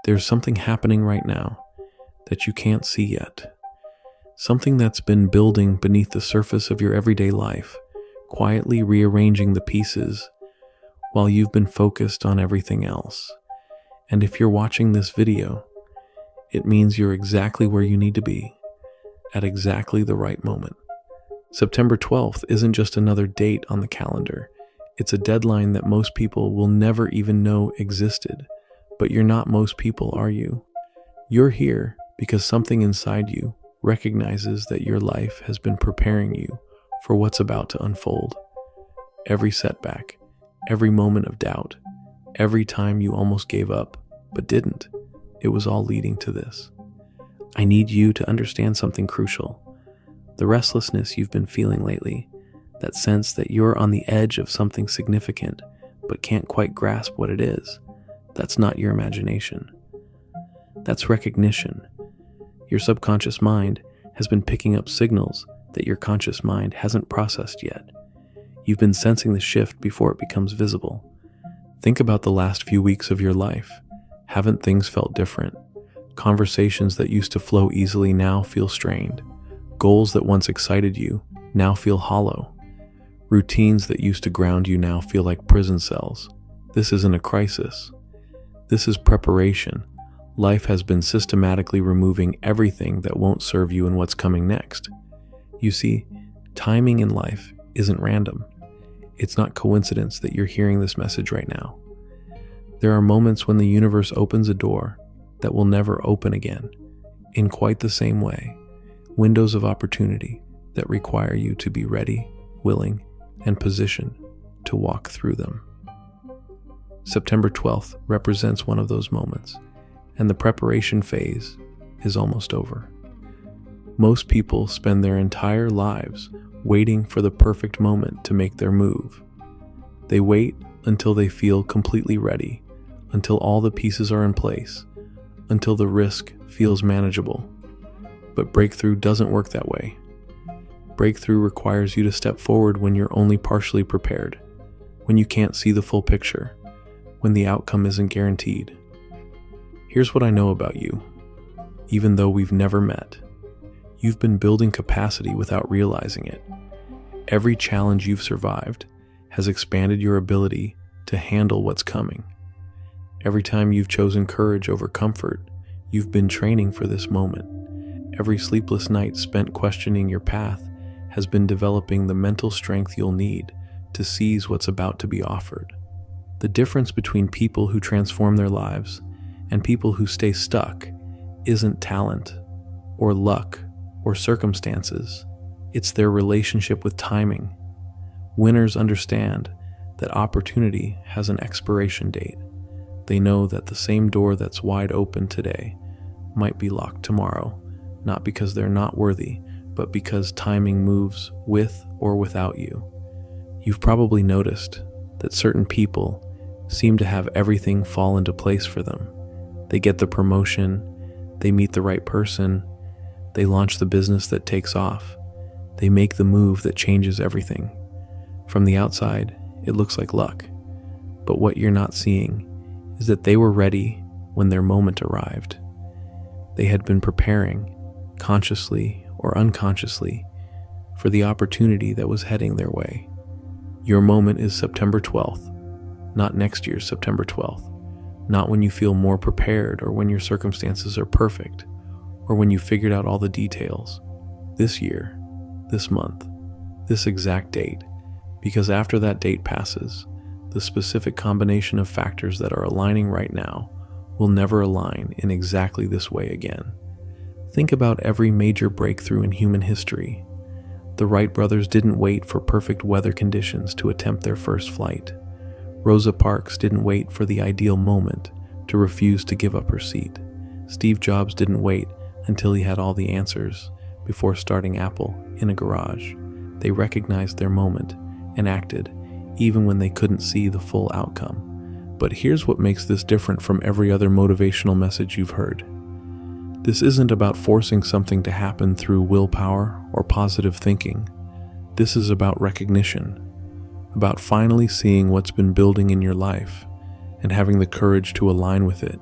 There's something happening right now that you can't see yet. Something that's been building beneath the surface of your everyday life, quietly rearranging the pieces while you've been focused on everything else. And if you're watching this video, it means you're exactly where you need to be at exactly the right moment. September 12th isn't just another date on the calendar. It's a deadline that most people will never even know existed. But you're not most people, are you? You're here because something inside you recognizes that your life has been preparing you for what's about to unfold. Every setback, every moment of doubt, every time you almost gave up, but didn't, it was all leading to this. I need you to understand something crucial. The restlessness you've been feeling lately, that sense that you're on the edge of something significant, but can't quite grasp what it is, that's not your imagination. That's recognition. Your subconscious mind has been picking up signals that your conscious mind hasn't processed yet. You've been sensing the shift before it becomes visible. Think about the last few weeks of your life. Haven't things felt different? Conversations that used to flow easily now feel strained. Goals that once excited you now feel hollow. Routines that used to ground you now feel like prison cells. This isn't a crisis. This is preparation. Life has been systematically removing everything that won't serve you in what's coming next. You see, timing in life isn't random. It's not coincidence that you're hearing this message right now. There are moments when the universe opens a door that will never open again, in quite the same way. Windows of opportunity that require you to be ready, willing, and positioned to walk through them. September 12th represents one of those moments, and the preparation phase is almost over. Most people spend their entire lives waiting for the perfect moment to make their move. They wait until they feel completely ready, until all the pieces are in place, until the risk feels manageable. But breakthrough doesn't work that way. Breakthrough requires you to step forward when you're only partially prepared, when you can't see the full picture, when the outcome isn't guaranteed. Here's what I know about you. Even though we've never met, you've been building capacity without realizing it. Every challenge you've survived has expanded your ability to handle what's coming. Every time you've chosen courage over comfort, you've been training for this moment. Every sleepless night spent questioning your path has been developing the mental strength you'll need to seize what's about to be offered. The difference between people who transform their lives and people who stay stuck isn't talent or luck or circumstances. It's their relationship with timing. Winners understand that opportunity has an expiration date. They know that the same door that's wide open today might be locked tomorrow, not because they're not worthy, but because timing moves with or without you. You've probably noticed that certain people seem to have everything fall into place for them. They get the promotion, they meet the right person, they launch the business that takes off, they make the move that changes everything. From the outside, it looks like luck, but what you're not seeing is that they were ready when their moment arrived. They had been preparing, consciously or unconsciously, for the opportunity that was heading their way. Your moment is September 12th, not next year's September 12th, not when you feel more prepared or when your circumstances are perfect, or when you figured out all the details. This year, this month, this exact date, because after that date passes, the specific combination of factors that are aligning right now will never align in exactly this way again. Think about every major breakthrough in human history. The Wright brothers didn't wait for perfect weather conditions to attempt their first flight. Rosa Parks didn't wait for the ideal moment to refuse to give up her seat. Steve Jobs didn't wait until he had all the answers before starting Apple in a garage. They recognized their moment and acted, even when they couldn't see the full outcome. But here's what makes this different from every other motivational message you've heard. This isn't about forcing something to happen through willpower or positive thinking. This is about recognition, about finally seeing what's been building in your life and having the courage to align with it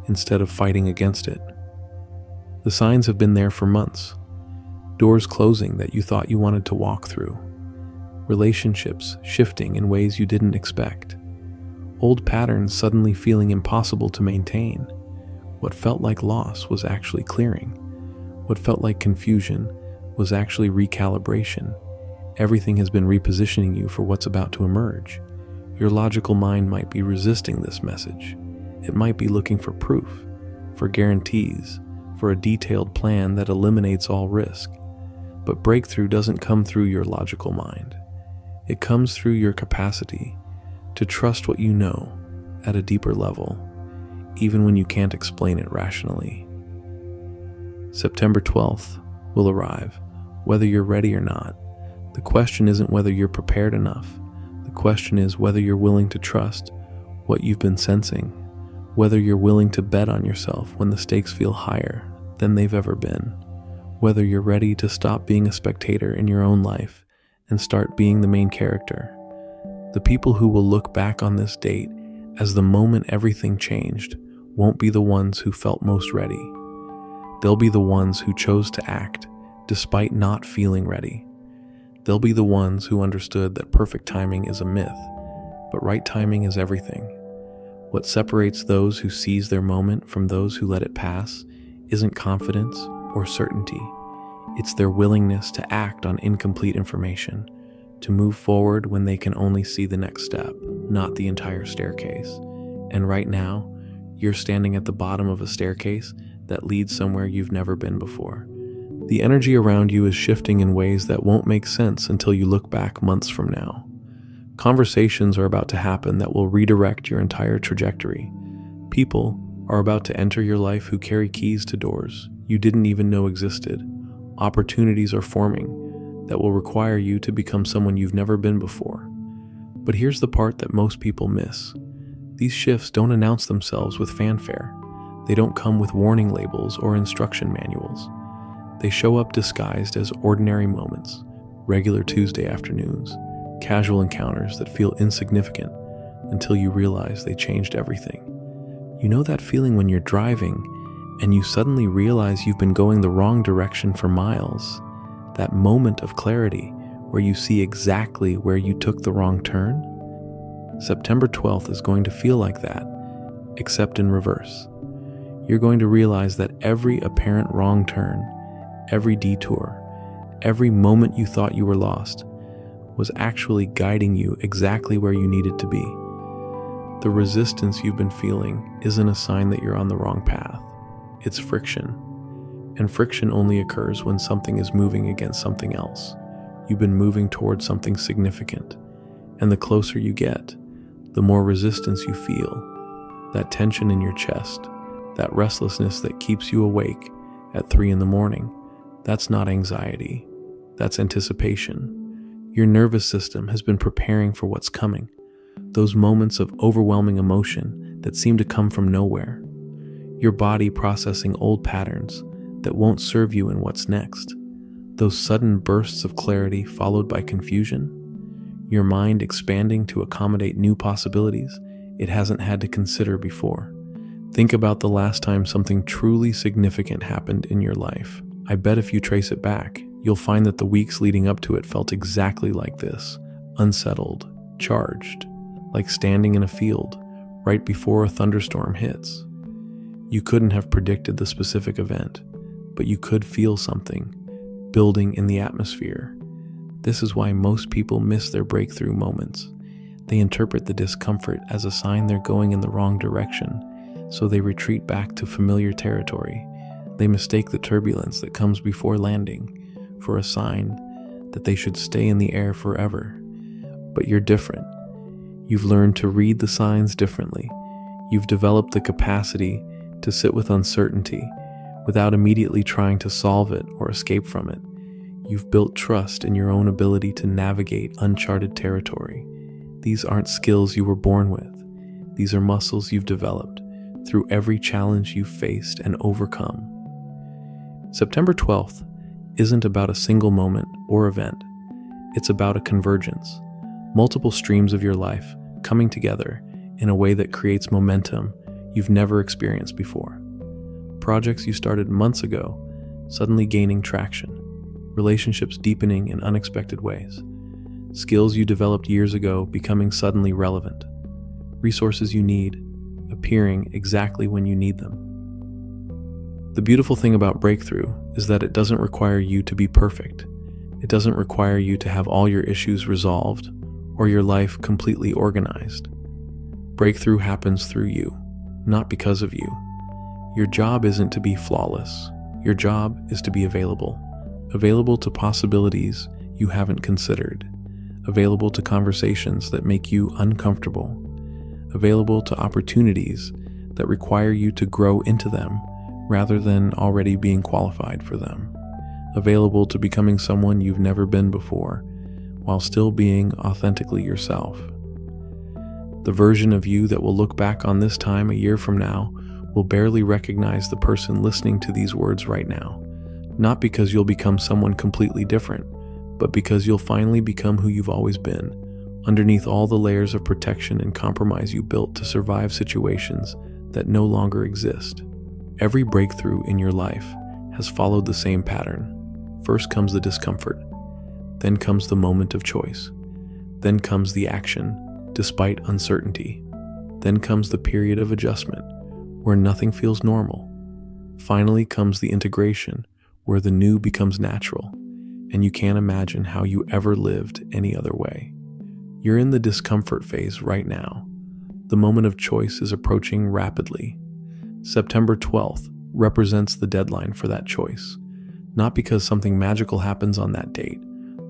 instead of fighting against it. The signs have been there for months. Doors closing that you thought you wanted to walk through. Relationships shifting in ways you didn't expect. Old patterns suddenly feeling impossible to maintain. What felt like loss was actually clearing. What felt like confusion was actually recalibration. Everything has been repositioning you for what's about to emerge. Your logical mind might be resisting this message. It might be looking for proof, for guarantees, for a detailed plan that eliminates all risk. But breakthrough doesn't come through your logical mind. It comes through your capacity to trust what you know at a deeper level, even when you can't explain it rationally. September 12th will arrive, whether you're ready or not. The question isn't whether you're prepared enough. The question is whether you're willing to trust what you've been sensing, whether you're willing to bet on yourself when the stakes feel higher than they've ever been, whether you're ready to stop being a spectator in your own life and start being the main character. The people who will look back on this date as the moment everything changed won't be the ones who felt most ready. They'll be the ones who chose to act despite not feeling ready. They'll be the ones who understood that perfect timing is a myth, but right timing is everything. What separates those who seize their moment from those who let it pass isn't confidence or certainty. It's their willingness to act on incomplete information, to move forward when they can only see the next step, not the entire staircase. And right now, you're standing at the bottom of a staircase that leads somewhere you've never been before. The energy around you is shifting in ways that won't make sense until you look back months from now. Conversations are about to happen that will redirect your entire trajectory. People are about to enter your life who carry keys to doors you didn't even know existed. Opportunities are forming that will require you to become someone you've never been before. But here's the part that most people miss. These shifts don't announce themselves with fanfare. They don't come with warning labels or instruction manuals. They show up disguised as ordinary moments, regular Tuesday afternoons, casual encounters that feel insignificant until you realize they changed everything. You know that feeling when you're driving and you suddenly realize you've been going the wrong direction for miles? That moment of clarity where you see exactly where you took the wrong turn? September 12th is going to feel like that, except in reverse. You're going to realize that every apparent wrong turn, every detour, every moment you thought you were lost, was actually guiding you exactly where you needed to be. The resistance you've been feeling isn't a sign that you're on the wrong path. It's friction. And friction only occurs when something is moving against something else. You've been moving towards something significant. And the closer you get, the more resistance you feel. That tension in your chest, that restlessness that keeps you awake at 3 a.m, that's not anxiety. That's anticipation. Your nervous system has been preparing for what's coming. Those moments of overwhelming emotion that seem to come from nowhere. Your body processing old patterns that won't serve you in what's next. Those sudden bursts of clarity followed by confusion. Your mind expanding to accommodate new possibilities it hasn't had to consider before. Think about the last time something truly significant happened in your life. I bet if you trace it back, you'll find that the weeks leading up to it felt exactly like this. Unsettled, charged, like standing in a field right before a thunderstorm hits. You couldn't have predicted the specific event, but you could feel something building in the atmosphere. This is why most people miss their breakthrough moments. They interpret the discomfort as a sign they're going in the wrong direction, so they retreat back to familiar territory. They mistake the turbulence that comes before landing for a sign that they should stay in the air forever. But you're different. You've learned to read the signs differently. You've developed the capacity to sit with uncertainty without immediately trying to solve it or escape from it. You've built trust in your own ability to navigate uncharted territory. These aren't skills you were born with. These are muscles you've developed through every challenge you've faced and overcome. September 12th isn't about a single moment or event. It's about a convergence. Multiple streams of your life coming together in a way that creates momentum you've never experienced before. Projects you started months ago suddenly gaining traction, relationships deepening in unexpected ways, skills you developed years ago becoming suddenly relevant, resources you need appearing exactly when you need them. The beautiful thing about breakthrough is that it doesn't require you to be perfect. It doesn't require you to have all your issues resolved or your life completely organized. Breakthrough happens through you, not because of you. Your job isn't to be flawless. Your job is to be available. Available to possibilities you haven't considered. Available to conversations that make you uncomfortable. Available to opportunities that require you to grow into them rather than already being qualified for them. Available to becoming someone you've never been before, while still being authentically yourself. The version of you that will look back on this time a year from now will barely recognize the person listening to these words right now, not because you'll become someone completely different, but because you'll finally become who you've always been, underneath all the layers of protection and compromise you built to survive situations that no longer exist. Every breakthrough in your life has followed the same pattern. First comes the discomfort, then comes the moment of choice, then comes the action, despite uncertainty, then comes the period of adjustment, where nothing feels normal. Finally comes the integration, where the new becomes natural, and you can't imagine how you ever lived any other way. You're in the discomfort phase right now. The moment of choice is approaching rapidly. September 12th represents the deadline for that choice, not because something magical happens on that date,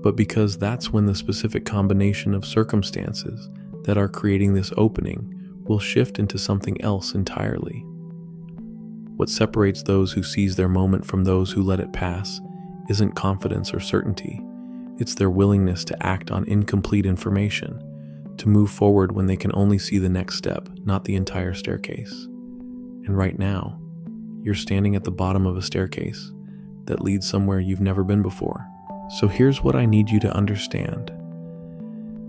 but because that's when the specific combination of circumstances that are creating this opening will shift into something else entirely. What separates those who seize their moment from those who let it pass isn't confidence or certainty. It's their willingness to act on incomplete information, to move forward when they can only see the next step, not the entire staircase. And right now, you're standing at the bottom of a staircase that leads somewhere you've never been before. So here's what I need you to understand.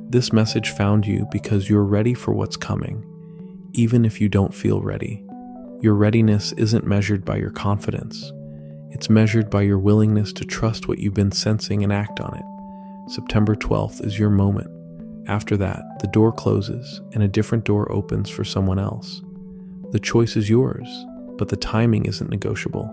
This message found you because you're ready for what's coming, even if you don't feel ready. Your readiness isn't measured by your confidence. It's measured by your willingness to trust what you've been sensing and act on it. September 12th is your moment. After that, the door closes and a different door opens for someone else. The choice is yours, but the timing isn't negotiable.